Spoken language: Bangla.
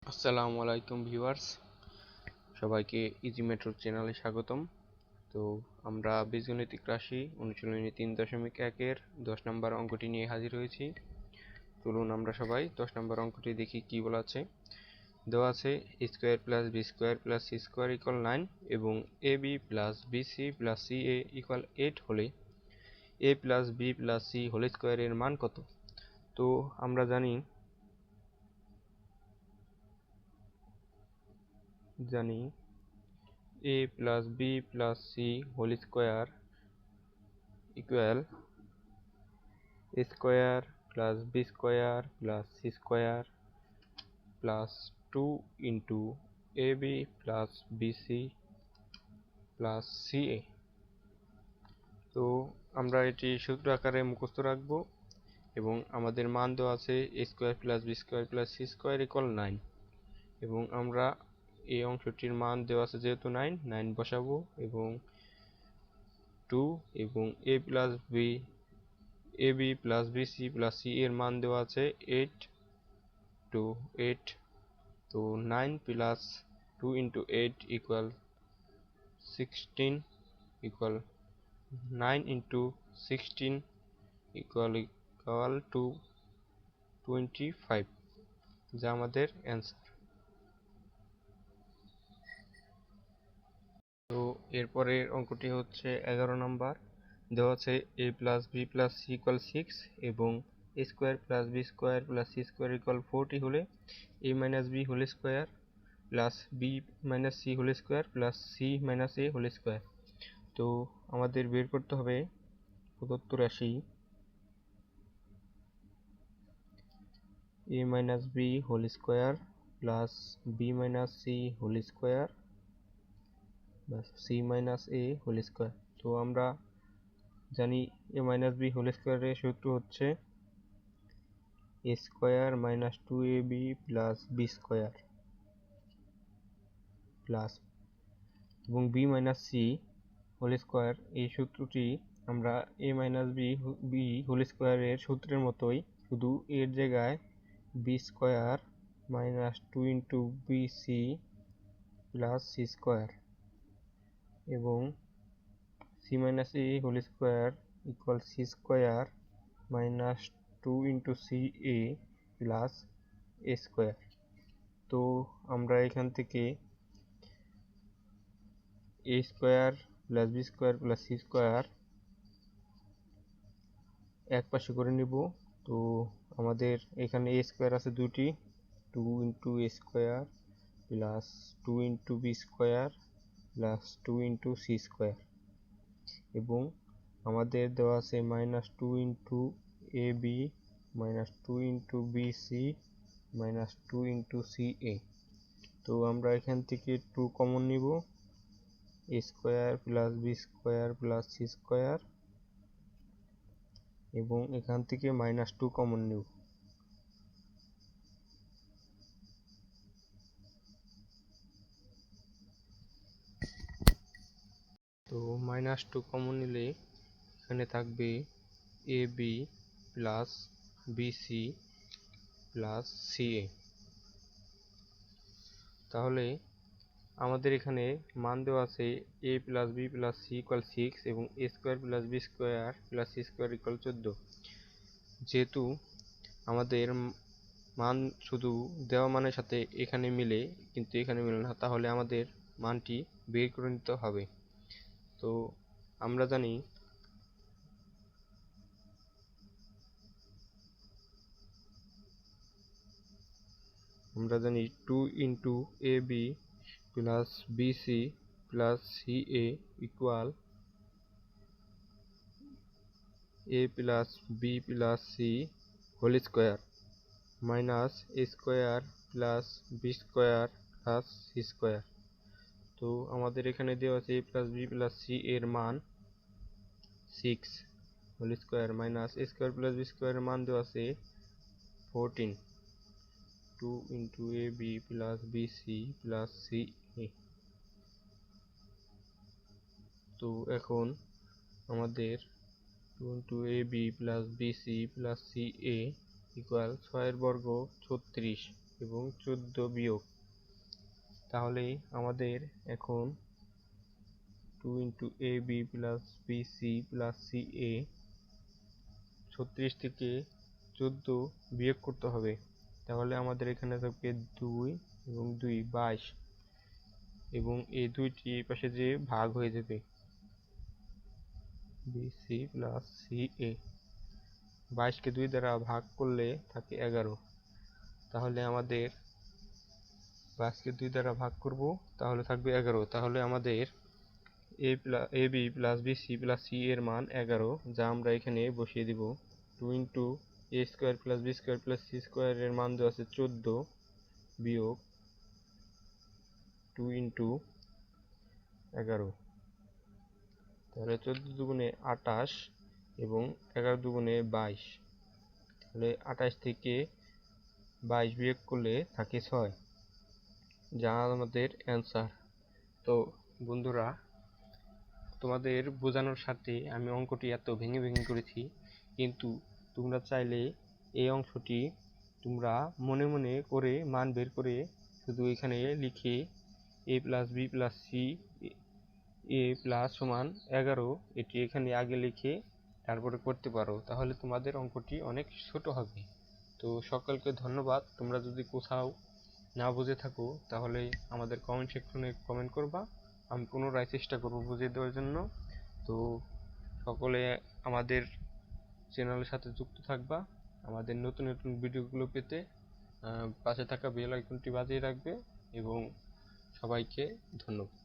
আসসালামু আলাইকুম ভিউয়ার্স, সবাইকে ইজি মেট্রো চ্যানেলে স্বাগতম। তো আমরা বীজগণিতিক রাশি অনুশীলনী 3.1-এর 10 নম্বর অঙ্কটি নিয়ে হাজির হয়েছি। চলুন আমরা সবাই 10 নম্বর অঙ্কটি দেখি কি বলা আছে। দেওয়া আছে a square plus b square plus c square equal 9 এবং ab plus bc plus ca equal 8 হলে a plus b plus c whole স্কয়ারের মান কত? তো আমরা জানি a plus b plus c whole square equal a square plus b square plus c square plus 2 into ab plus bc plus ca। তো আমরা এটি সূত্র আকারে মুখস্থ রাখবো এবং আমাদের মান দেওয়া আছে a square plus b square plus c square equal 9 এবং আমরা এই অংশটির মান দেওয়া আছে যেহেতু 9 বসাবো এবং 2 এবং a plus b ab plus bc plus c এর মান দেওয়া আছে 8 to 8। তো 9 plus 2 into 8 equal 16 equal 9 into 16 equal to 25, যা আমাদের অ্যান্সার। তো এরপরের অঙ্কটি হচ্ছে 11 নম্বর। দেওয়া আছে a plus b plus c equal 6 এবং a square plus b square plus c square equal 40 হলে a minus b whole square plus b minus c whole square plus c minus a whole square। তো আমাদের বের করতে হবে প্রদত্ত রাশি a minus b whole square plus b minus c whole square plus c minus a whole square। তো আমরা জানি a minus b whole square এর সূত্র হচ্ছে a square minus 2ab plus b square plus এবং b minus c whole square, এই সূত্রটি আমরা a minus b whole square এর সূত্রের মতোই, শুধু এর জায়গায় b square minus 2 into bc plus c square এবং c minus a whole square equal c square minus 2 into ca plus a square। তো আমরা এখান থেকে a square plus b square plus c square এক পাশে করে নিব। তো আমাদের এখানে a square আছে দুটি, 2 into a square plus 2 into b square plus 2 into c square এবং আমাদের দেওয়া আছে minus 2 into ab minus 2 into bc minus 2 into ca। তো আমরা এখান থেকে 2 কমন নিব, a square plus b square plus c square এবং এখান থেকে minus 2 কমন নিব। তো minus 2 কমন নিলে এখানে থাকবে ab plus bc plus ca। তাহলে আমাদের এখানে মান দেওয়া আছে a plus b plus c equal 6 এবং a square plus b square plus c square equal 14। যেহেতু আমাদের মান শুধু দেওয়া মানের সাথে এখানে মিলে কিন্তু এখানে মিলে না, তাহলে আমাদের মানটি বের করে নিতে হবে। তো আমরা জানি আমরা জানি 2 into ab plus bc plus ca equal a plus b plus c whole square minus a square plus b square plus c square। তো আমাদের এখানে দেওয়া আছে a plus b plus c এর মান 6 whole square minus a square plus b square এর মান দেওয়া আছে 14, 2 into ab plus bc plus ca। তো এখন আমাদের 2 into ab plus bc plus ca equal 6 এর বর্গ 36 এবং 14 বিয়োগ, তাহলে আমাদের এখন 2 into A B plus B C plus C A 36 থেকে 14 বিয়োগ করতে হবে। তাহলে আমাদের এখানে থাকবে 2 এবং 2 22 এবং এই দুইটি এই পাশে যে ভাগ হয়ে যাবে, বি সি প্লাস সি এ 22কে 2 দ্বারা ভাগ করলে থাকে 11। তাহলে আমাদের 22কে 2 দ্বারা ভাগ করব, তাহলে থাকবে 11। তাহলে আমাদের A B plus B C plus C এর মান 11, যা আমরা এখানে বসিয়ে দিব। 2 into A square plus B square plus C square এর মান দেওয়া আছে 14 বিয়োগ 2 ইন্টু 11, তাহলে 14 দুগুণে 28 এবং 11 দুগুণে 22, তাহলে 28 থেকে 22 বিয়োগ করলে থাকে 6, যা আমাদের অ্যান্সার। তো বন্ধুরা, তোমাদের বোঝানোর সাথে আমি অঙ্কটি এত ভেঙে ভেঙে করেছি, কিন্তু তোমরা চাইলে এই অংশটি তোমরা মনে মনে করে মান বের করে শুধু এখানে লিখে এ প্লাস বি প্লাস সি এ প্লাস সমান 11 এটি এখানে আগে লিখে তারপরে করতে পারো, তাহলে তোমাদের অঙ্কটি অনেক ছোট হবে। তো সকলকে ধন্যবাদ। তোমরা যদি কোথাও না বুঝে থাকো তাহলে আমাদের কমেন্ট সেকশনে কমেন্ট করবা, আমি পুনরায় চেষ্টা করব বুঝিয়ে দেওয়ার জন্য। তো সকলে আমাদের চ্যানেলের সাথে যুক্ত থাকবা, আমাদের নতুন নতুন ভিডিওগুলো পেতে পাশে থাকা বেল আইকনটি বাজিয়ে রাখবে, এবং সবাইকে ধন্যবাদ।